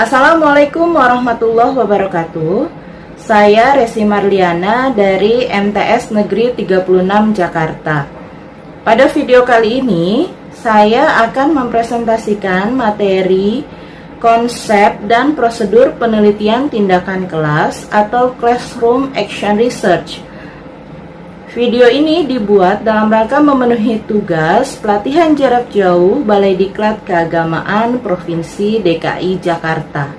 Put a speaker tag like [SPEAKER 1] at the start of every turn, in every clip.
[SPEAKER 1] Assalamualaikum warahmatullahi wabarakatuh. Saya Resi Marliana dari MTS Negeri 36 Jakarta. Pada video kali ini, saya akan mempresentasikan materi, konsep, dan prosedur penelitian tindakan kelas atau Classroom Action Research. Video ini dibuat dalam rangka memenuhi tugas pelatihan jarak jauh Balai Diklat Keagamaan Provinsi DKI Jakarta.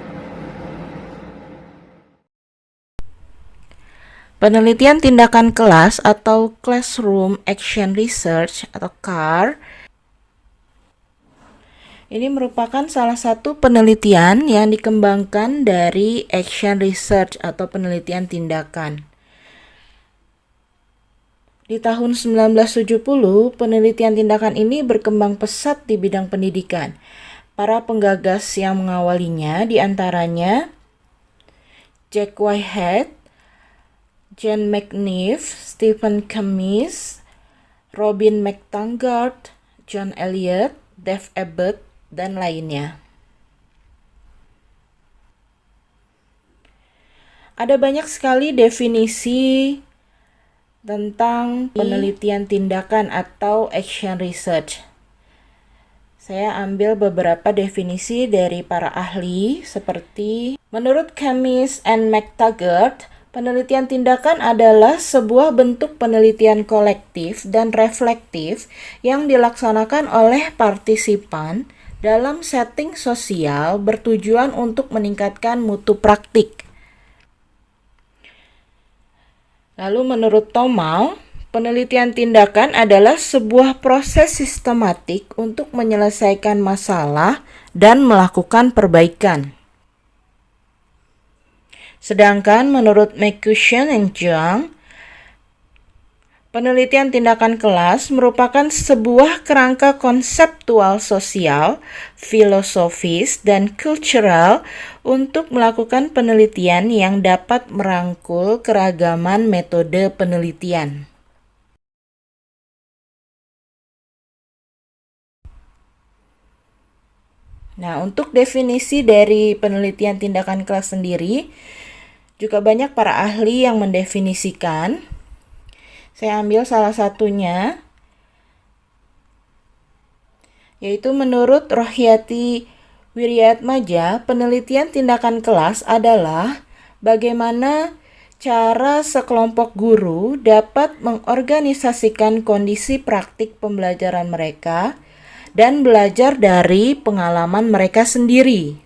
[SPEAKER 1] Penelitian tindakan kelas atau Classroom Action Research atau CAR ini merupakan salah satu penelitian yang dikembangkan dari Action Research atau penelitian tindakan. Di tahun 1970, penelitian tindakan ini berkembang pesat di bidang pendidikan. Para penggagas yang mengawalinya diantaranya Jack Whitehead, John McNiff, Stephen Kamish, Robin McTaggart, John Elliott, Dave Abbott, dan lainnya. Ada banyak sekali definisi tentang penelitian tindakan atau action research. Saya ambil beberapa definisi dari para ahli seperti menurut Kamish and McTaggart, penelitian tindakan adalah sebuah bentuk penelitian kolektif dan reflektif yang dilaksanakan oleh partisipan dalam setting sosial bertujuan untuk meningkatkan mutu praktik. Lalu menurut Thomall, penelitian tindakan adalah sebuah proses sistematik untuk menyelesaikan masalah dan melakukan perbaikan. Sedangkan menurut McCutcheon dan Jung, penelitian tindakan kelas merupakan sebuah kerangka konseptual sosial, filosofis, dan kultural untuk melakukan penelitian yang dapat merangkul keragaman metode penelitian. Nah, untuk definisi dari penelitian tindakan kelas sendiri, juga banyak para ahli yang mendefinisikan. Saya ambil salah satunya, yaitu menurut Rohyati Wiryatmaja, penelitian tindakan kelas adalah bagaimana cara sekelompok guru dapat mengorganisasikan kondisi praktik pembelajaran mereka dan belajar dari pengalaman mereka sendiri.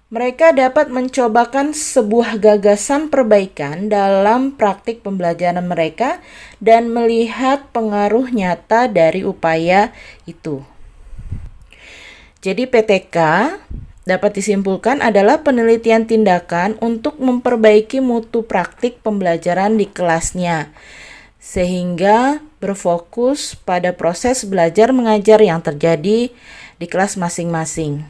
[SPEAKER 1] Mereka dapat mencobakan sebuah gagasan perbaikan dalam praktik pembelajaran mereka dan melihat pengaruh nyata dari upaya itu. Jadi PTK dapat disimpulkan adalah penelitian tindakan untuk memperbaiki mutu praktik pembelajaran di kelasnya, sehingga berfokus pada proses belajar mengajar yang terjadi di kelas masing-masing.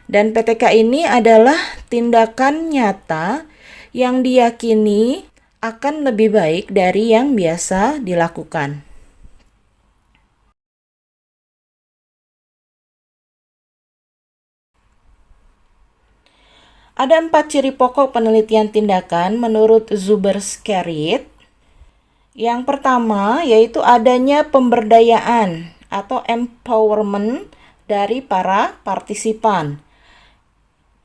[SPEAKER 1] Dan PTK ini adalah tindakan nyata yang diyakini akan lebih baik dari yang biasa dilakukan. Ada 4 ciri pokok penelitian tindakan menurut Zuber-Skerrit. Yang pertama yaitu adanya pemberdayaan atau empowerment dari para partisipan.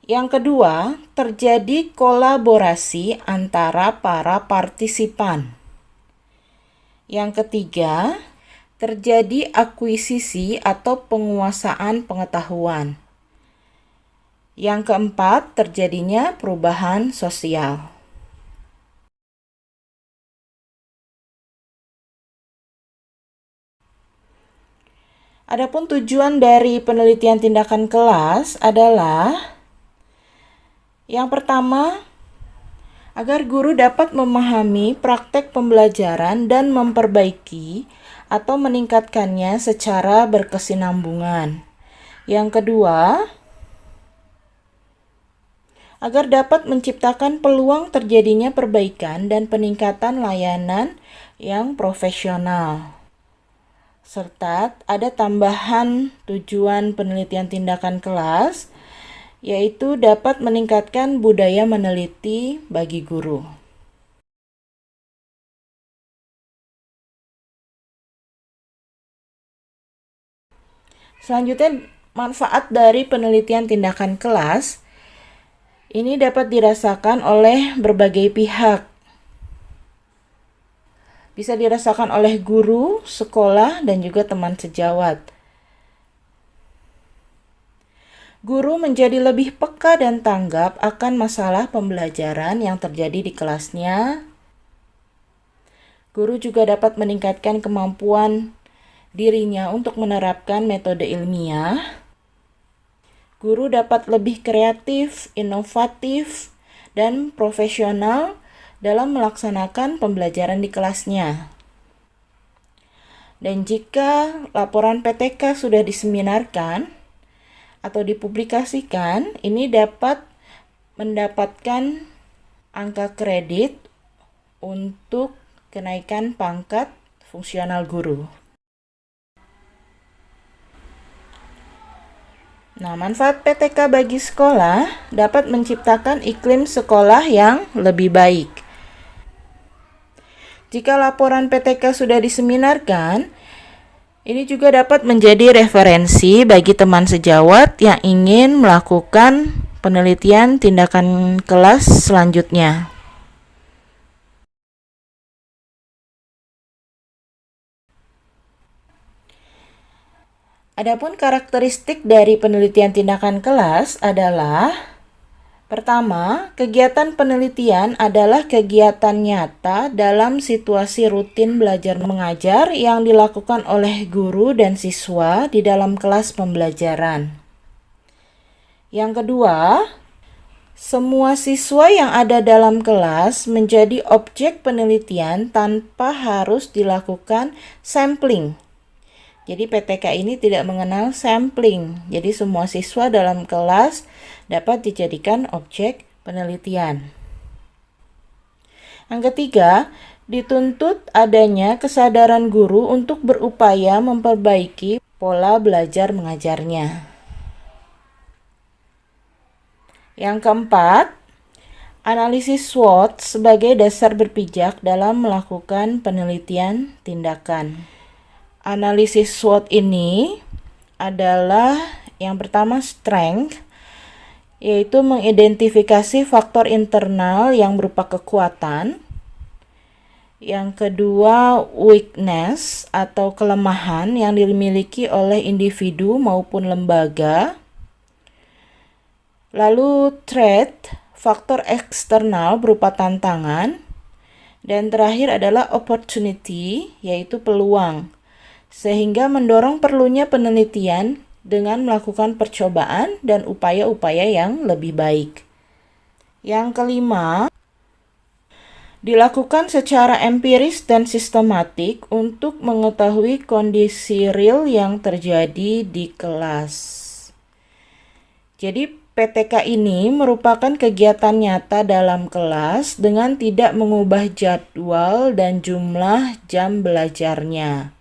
[SPEAKER 1] Yang kedua, terjadi kolaborasi antara para partisipan. Yang ketiga, terjadi akuisisi atau penguasaan pengetahuan. Yang keempat, terjadinya perubahan sosial. Adapun tujuan dari penelitian tindakan kelas adalah yang pertama, agar guru dapat memahami praktek pembelajaran dan memperbaiki atau meningkatkannya secara berkesinambungan. Yang kedua, agar dapat menciptakan peluang terjadinya perbaikan dan peningkatan layanan yang profesional. Serta ada tambahan tujuan penelitian tindakan kelas, yaitu dapat meningkatkan budaya meneliti bagi guru. Selanjutnya, manfaat dari penelitian tindakan kelas ini dapat dirasakan oleh berbagai pihak. Bisa dirasakan oleh guru, sekolah, dan juga teman sejawat. Guru menjadi lebih peka dan tanggap akan masalah pembelajaran yang terjadi di kelasnya. Guru juga dapat meningkatkan kemampuan dirinya untuk menerapkan metode ilmiah. Guru dapat lebih kreatif, inovatif, dan profesional dalam melaksanakan pembelajaran di kelasnya. Dan jika laporan PTK sudah diseminarkan atau dipublikasikan, ini dapat mendapatkan angka kredit untuk kenaikan pangkat fungsional guru. Nah, manfaat PTK bagi sekolah dapat menciptakan iklim sekolah yang lebih baik. Jika laporan PTK sudah diseminarkan, ini juga dapat menjadi referensi bagi teman sejawat yang ingin melakukan penelitian tindakan kelas selanjutnya. Adapun karakteristik dari penelitian tindakan kelas adalah: pertama, kegiatan penelitian adalah kegiatan nyata dalam situasi rutin belajar mengajar yang dilakukan oleh guru dan siswa di dalam kelas pembelajaran. Yang kedua, semua siswa yang ada dalam kelas menjadi objek penelitian tanpa harus dilakukan sampling. Jadi PTK ini tidak mengenal sampling. Jadi semua siswa dalam kelas dapat dijadikan objek penelitian. Yang ketiga, dituntut adanya kesadaran guru untuk berupaya memperbaiki pola belajar mengajarnya. Yang keempat, analisis SWOT sebagai dasar berpijak dalam melakukan penelitian tindakan. Analisis SWOT ini adalah yang pertama strength, yaitu mengidentifikasi faktor internal yang berupa kekuatan. Yang kedua weakness atau kelemahan yang dimiliki oleh individu maupun lembaga. Lalu threat, faktor eksternal berupa tantangan. Dan terakhir adalah opportunity, yaitu peluang. Sehingga mendorong perlunya penelitian dengan melakukan percobaan dan upaya-upaya yang lebih baik. Yang kelima, dilakukan secara empiris dan sistematik untuk mengetahui kondisi real yang terjadi di kelas. Jadi PTK ini merupakan kegiatan nyata dalam kelas dengan tidak mengubah jadwal dan jumlah jam belajarnya.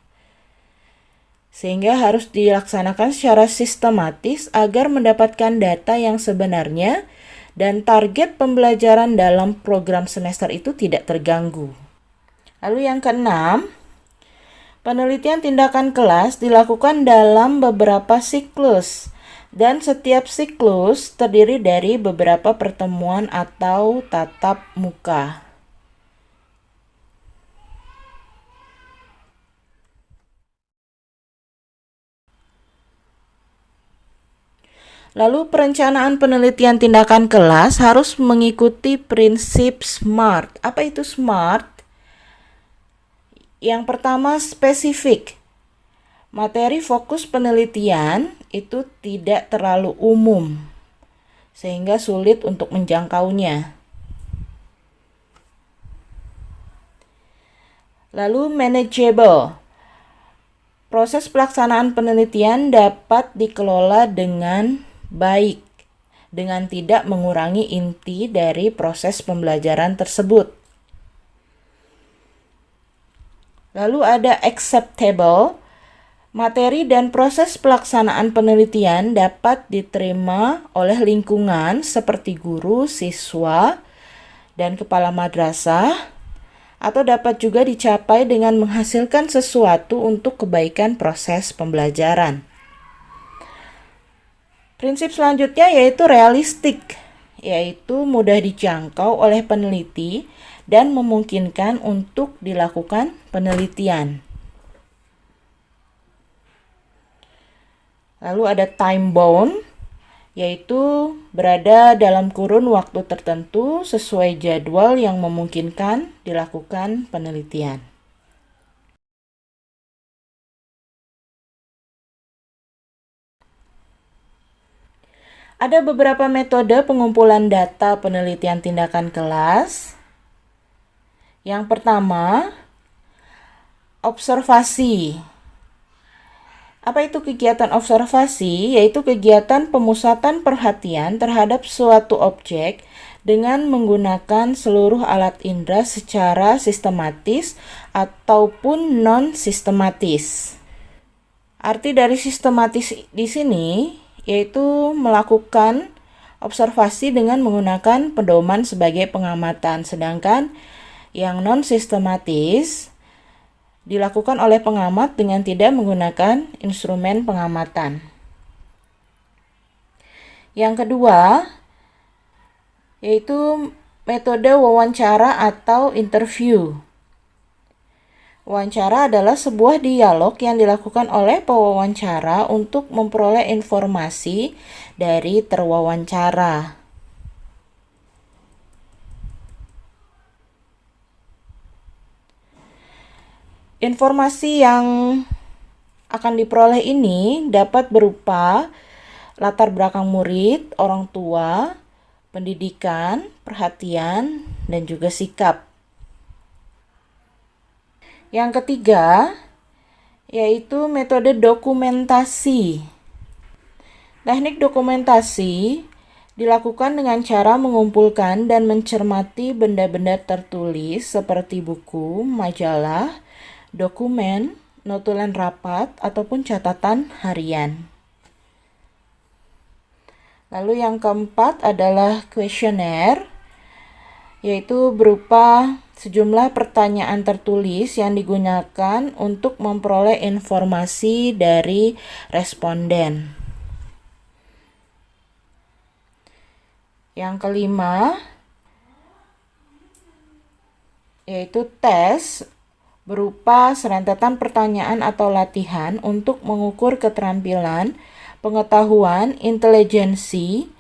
[SPEAKER 1] Sehingga harus dilaksanakan secara sistematis agar mendapatkan data yang sebenarnya dan target pembelajaran dalam program semester itu tidak terganggu. Lalu yang keenam, penelitian tindakan kelas dilakukan dalam beberapa siklus dan setiap siklus terdiri dari beberapa pertemuan atau tatap muka. Lalu perencanaan penelitian tindakan kelas harus mengikuti prinsip SMART. Apa itu SMART? Yang pertama spesifik. Materi fokus penelitian itu tidak terlalu umum, sehingga sulit untuk menjangkaunya. Lalu manageable. Proses pelaksanaan penelitian dapat dikelola dengan baik, dengan tidak mengurangi inti dari proses pembelajaran tersebut. Lalu ada acceptable. Materi dan proses pelaksanaan penelitian dapat diterima oleh lingkungan seperti guru, siswa, dan kepala madrasah, atau dapat juga dicapai dengan menghasilkan sesuatu untuk kebaikan proses pembelajaran. Prinsip selanjutnya yaitu realistik, yaitu mudah dijangkau oleh peneliti dan memungkinkan untuk dilakukan penelitian. Lalu ada time bound, yaitu berada dalam kurun waktu tertentu sesuai jadwal yang memungkinkan dilakukan penelitian. Ada beberapa metode pengumpulan data penelitian tindakan kelas. Yang pertama, observasi. Apa itu kegiatan observasi? Yaitu kegiatan pemusatan perhatian terhadap suatu objek dengan menggunakan seluruh alat indera secara sistematis ataupun non-sistematis. Arti dari sistematis di sini yaitu melakukan observasi dengan menggunakan pedoman sebagai pengamatan, sedangkan yang non-sistematis dilakukan oleh pengamat dengan tidak menggunakan instrumen pengamatan. Yang kedua, yaitu metode wawancara atau interview. Wawancara adalah sebuah dialog yang dilakukan oleh pewawancara untuk memperoleh informasi dari terwawancara. Informasi yang akan diperoleh ini dapat berupa latar belakang murid, orang tua, pendidikan, perhatian, dan juga sikap. Yang ketiga, yaitu metode dokumentasi. Teknik dokumentasi dilakukan dengan cara mengumpulkan dan mencermati benda-benda tertulis seperti buku, majalah, dokumen, notulen rapat, ataupun catatan harian. Lalu yang keempat adalah kuesioner, yaitu berupa sejumlah pertanyaan tertulis yang digunakan untuk memperoleh informasi dari responden. Yang kelima, yaitu tes, berupa serentetan pertanyaan atau latihan untuk mengukur keterampilan, pengetahuan, intelijensi,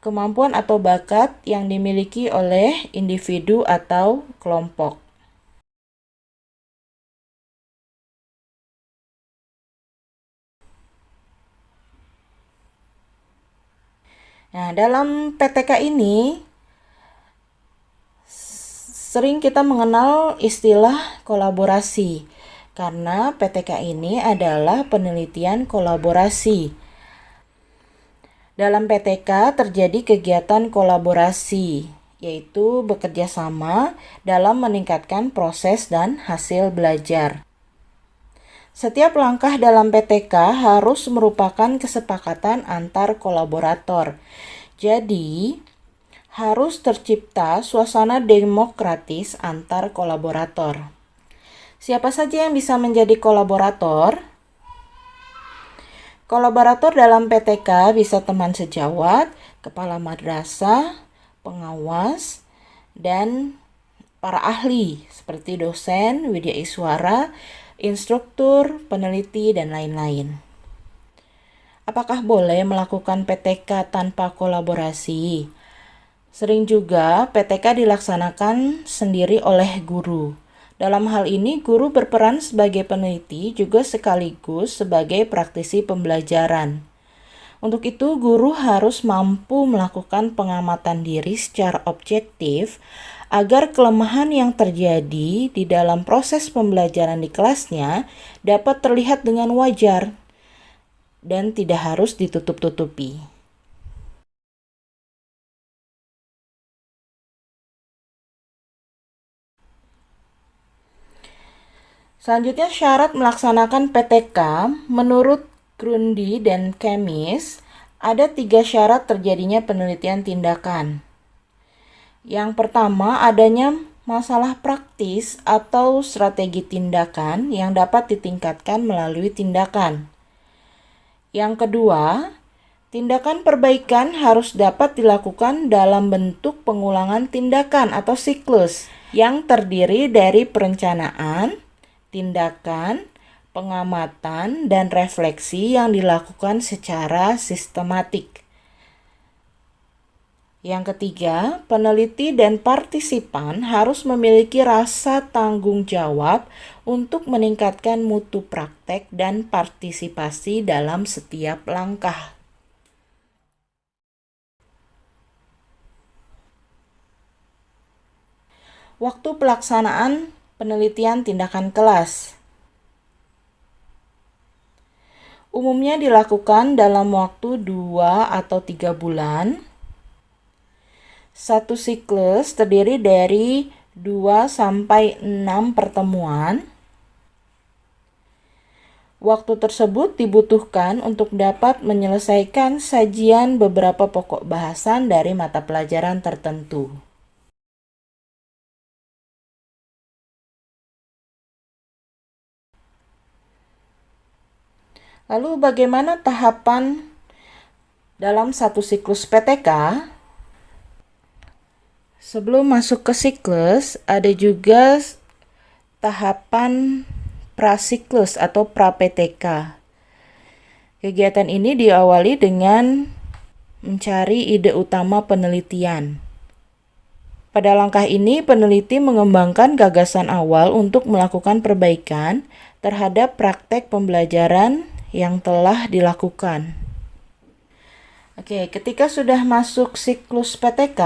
[SPEAKER 1] kemampuan atau bakat yang dimiliki oleh individu atau kelompok. Nah, dalam PTK ini sering kita mengenal istilah kolaborasi, karena PTK ini adalah penelitian kolaborasi. Dalam PTK terjadi kegiatan kolaborasi, yaitu bekerja sama dalam meningkatkan proses dan hasil belajar. Setiap langkah dalam PTK harus merupakan kesepakatan antar kolaborator. Jadi, harus tercipta suasana demokratis antar kolaborator. Siapa saja yang bisa menjadi kolaborator? Kolaborator dalam PTK bisa teman sejawat, kepala madrasah, pengawas, dan para ahli seperti dosen, widyaiswara, instruktur, peneliti, dan lain-lain. Apakah boleh melakukan PTK tanpa kolaborasi? Sering juga PTK dilaksanakan sendiri oleh guru. Dalam hal ini, guru berperan sebagai peneliti juga sekaligus sebagai praktisi pembelajaran. Untuk itu, guru harus mampu melakukan pengamatan diri secara objektif agar kelemahan yang terjadi di dalam proses pembelajaran di kelasnya dapat terlihat dengan wajar dan tidak harus ditutup-tutupi. Selanjutnya, syarat melaksanakan PTK menurut Grundy dan Kemis ada 3 syarat terjadinya penelitian tindakan. Yang pertama, adanya masalah praktis atau strategi tindakan yang dapat ditingkatkan melalui tindakan. Yang kedua, tindakan perbaikan harus dapat dilakukan dalam bentuk pengulangan tindakan atau siklus yang terdiri dari perencanaan, tindakan, pengamatan, dan refleksi yang dilakukan secara sistematik. Yang ketiga, peneliti dan partisipan harus memiliki rasa tanggung jawab untuk meningkatkan mutu praktek dan partisipasi dalam setiap langkah. Waktu pelaksanaan penelitian tindakan kelas umumnya dilakukan dalam waktu 2 atau 3 bulan. Satu siklus terdiri dari 2 sampai 6 pertemuan. Waktu tersebut dibutuhkan untuk dapat menyelesaikan sajian beberapa pokok bahasan dari mata pelajaran tertentu. Lalu bagaimana tahapan dalam satu siklus PTK? Sebelum masuk ke siklus, ada juga tahapan prasiklus atau pra-PTK. Kegiatan ini diawali dengan mencari ide utama penelitian. Pada langkah ini, peneliti mengembangkan gagasan awal untuk melakukan perbaikan terhadap praktek pembelajaran yang telah dilakukan. Oke, ketika sudah masuk siklus PTK,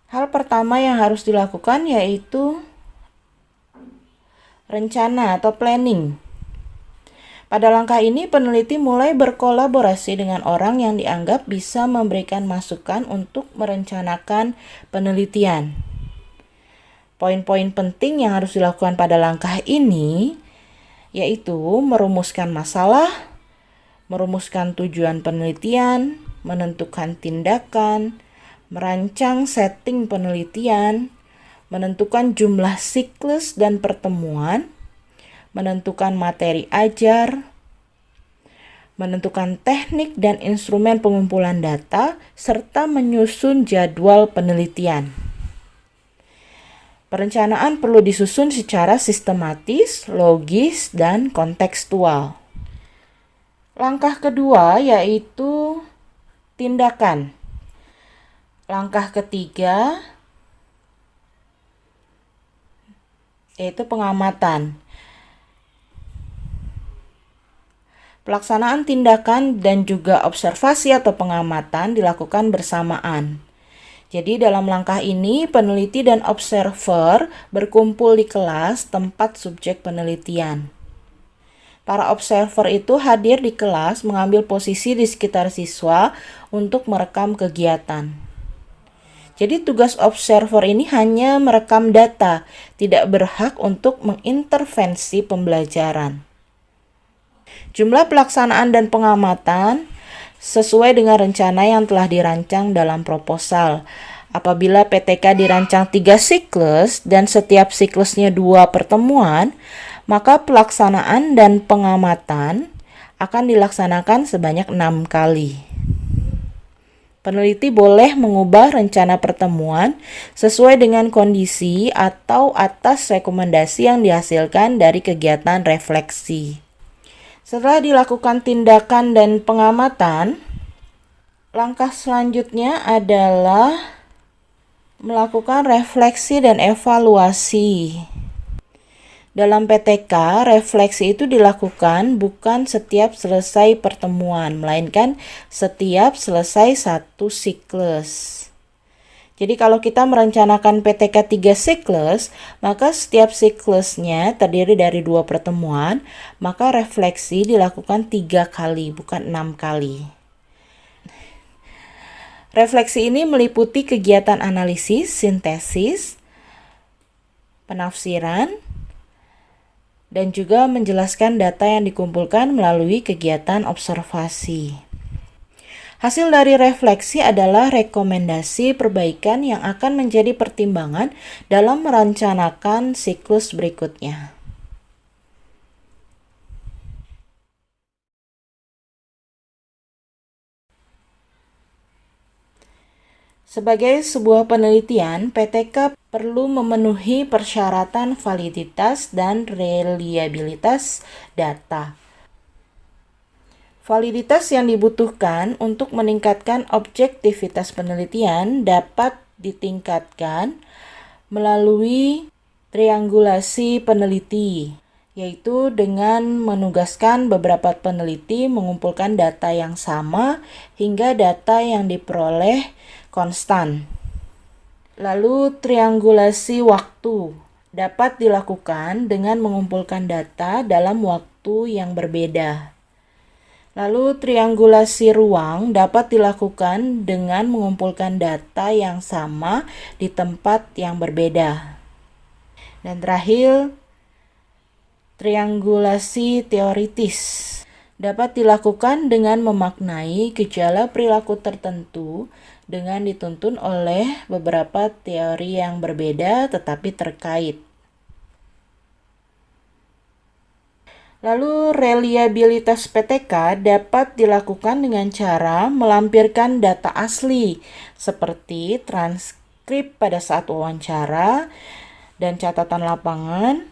[SPEAKER 1] hal pertama yang harus dilakukan yaitu rencana atau planning. Pada langkah ini, peneliti mulai berkolaborasi dengan orang yang dianggap bisa memberikan masukan untuk merencanakan penelitian. Poin-poin penting yang harus dilakukan pada langkah ini yaitu merumuskan masalah, merumuskan tujuan penelitian, menentukan tindakan, merancang setting penelitian, menentukan jumlah siklus dan pertemuan, menentukan materi ajar, menentukan teknik dan instrumen pengumpulan data, serta menyusun jadwal penelitian. Perencanaan perlu disusun secara sistematis, logis, dan kontekstual. Langkah kedua yaitu tindakan. Langkah ketiga yaitu pengamatan. Pelaksanaan tindakan dan juga observasi atau pengamatan dilakukan bersamaan. Jadi dalam langkah ini, peneliti dan observer berkumpul di kelas tempat subjek penelitian. Para observer itu hadir di kelas mengambil posisi di sekitar siswa untuk merekam kegiatan. Jadi tugas observer ini hanya merekam data, tidak berhak untuk mengintervensi pembelajaran. Jumlah pelaksanaan dan pengamatan sesuai dengan rencana yang telah dirancang dalam proposal. Apabila PTK dirancang 3 siklus dan setiap siklusnya 2 pertemuan, maka pelaksanaan dan pengamatan akan dilaksanakan sebanyak 6 kali. Peneliti boleh mengubah rencana pertemuan sesuai dengan kondisi atau atas rekomendasi yang dihasilkan dari kegiatan refleksi. Setelah dilakukan tindakan dan pengamatan, langkah selanjutnya adalah melakukan refleksi dan evaluasi. Dalam PTK, refleksi itu dilakukan bukan setiap selesai pertemuan, melainkan setiap selesai satu siklus. Jadi kalau kita merencanakan PTK 3 siklus, maka setiap siklusnya terdiri dari 2 pertemuan, maka refleksi dilakukan 3 kali, bukan 6 kali. Refleksi ini meliputi kegiatan analisis, sintesis, penafsiran, dan juga menjelaskan data yang dikumpulkan melalui kegiatan observasi. Hasil dari refleksi adalah rekomendasi perbaikan yang akan menjadi pertimbangan dalam merencanakan siklus berikutnya. Sebagai sebuah penelitian, PTK perlu memenuhi persyaratan validitas dan reliabilitas data. Validitas yang dibutuhkan untuk meningkatkan objektivitas penelitian dapat ditingkatkan melalui triangulasi peneliti, yaitu dengan menugaskan beberapa peneliti mengumpulkan data yang sama hingga data yang diperoleh konstan. Lalu triangulasi waktu dapat dilakukan dengan mengumpulkan data dalam waktu yang berbeda. Lalu triangulasi ruang dapat dilakukan dengan mengumpulkan data yang sama di tempat yang berbeda. Dan terakhir, triangulasi teoritis dapat dilakukan dengan memaknai gejala perilaku tertentu dengan dituntun oleh beberapa teori yang berbeda tetapi terkait. Lalu reliabilitas PTK dapat dilakukan dengan cara melampirkan data asli seperti transkrip pada saat wawancara dan catatan lapangan,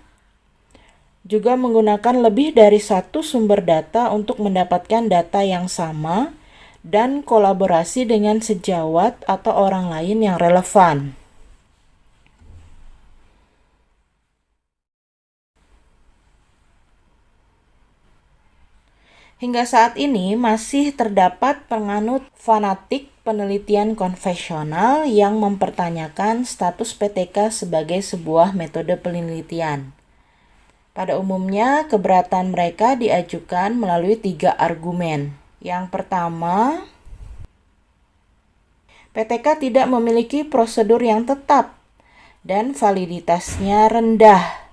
[SPEAKER 1] juga menggunakan lebih dari satu sumber data untuk mendapatkan data yang sama, dan kolaborasi dengan sejawat atau orang lain yang relevan. Hingga saat ini masih terdapat penganut fanatik penelitian konvensional yang mempertanyakan status PTK sebagai sebuah metode penelitian. Pada umumnya, keberatan mereka diajukan melalui 3 argumen. Yang pertama, PTK tidak memiliki prosedur yang tetap dan validitasnya rendah.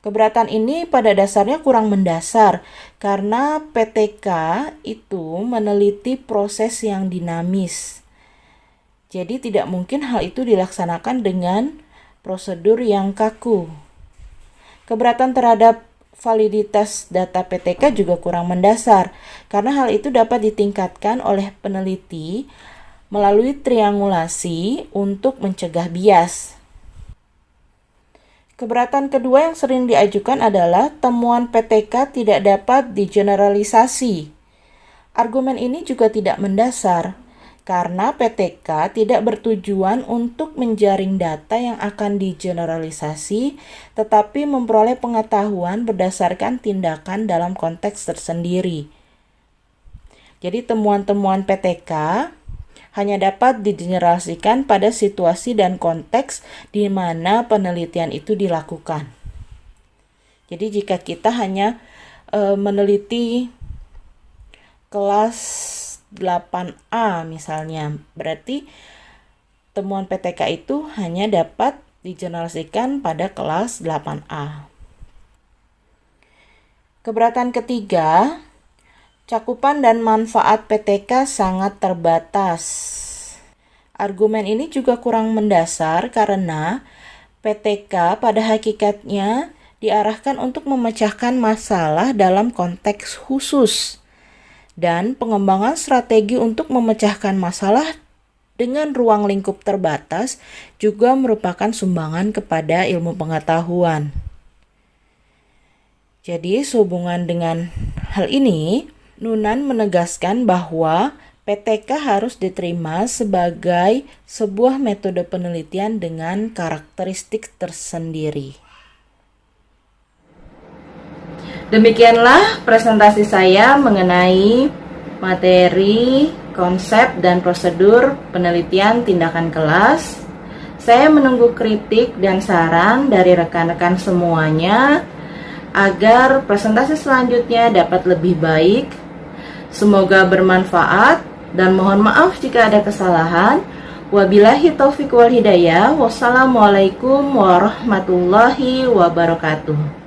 [SPEAKER 1] Keberatan ini pada dasarnya kurang mendasar karena PTK itu meneliti proses yang dinamis. Jadi tidak mungkin hal itu dilaksanakan dengan prosedur yang kaku. Keberatan terhadap validitas data PTK juga kurang mendasar, karena hal itu dapat ditingkatkan oleh peneliti melalui triangulasi untuk mencegah bias. Keberatan kedua yang sering diajukan adalah temuan PTK tidak dapat digeneralisasi. Argumen ini juga tidak mendasar, karena PTK tidak bertujuan untuk menjaring data yang akan digeneralisasi, tetapi memperoleh pengetahuan berdasarkan tindakan dalam konteks tersendiri. Jadi temuan-temuan PTK hanya dapat digeneralisasikan pada situasi dan konteks di mana penelitian itu dilakukan. Jadi jika kita hanya meneliti kelas 8A misalnya, berarti temuan PTK itu hanya dapat digeneralisasikan pada kelas 8A. Keberatan ketiga, cakupan dan manfaat PTK sangat terbatas. Argumen ini juga kurang mendasar karena PTK pada hakikatnya diarahkan untuk memecahkan masalah dalam konteks khusus. Dan pengembangan strategi untuk memecahkan masalah dengan ruang lingkup terbatas juga merupakan sumbangan kepada ilmu pengetahuan. Jadi, sehubungan dengan hal ini, Nunan menegaskan bahwa PTK harus diterima sebagai sebuah metode penelitian dengan karakteristik tersendiri. Demikianlah presentasi saya mengenai materi, konsep, dan prosedur penelitian tindakan kelas. Saya menunggu kritik dan saran dari rekan-rekan semuanya agar presentasi selanjutnya dapat lebih baik. Semoga bermanfaat dan mohon maaf jika ada kesalahan. Wabillahi taufiq wal hidayah. Wassalamualaikum warahmatullahi wabarakatuh.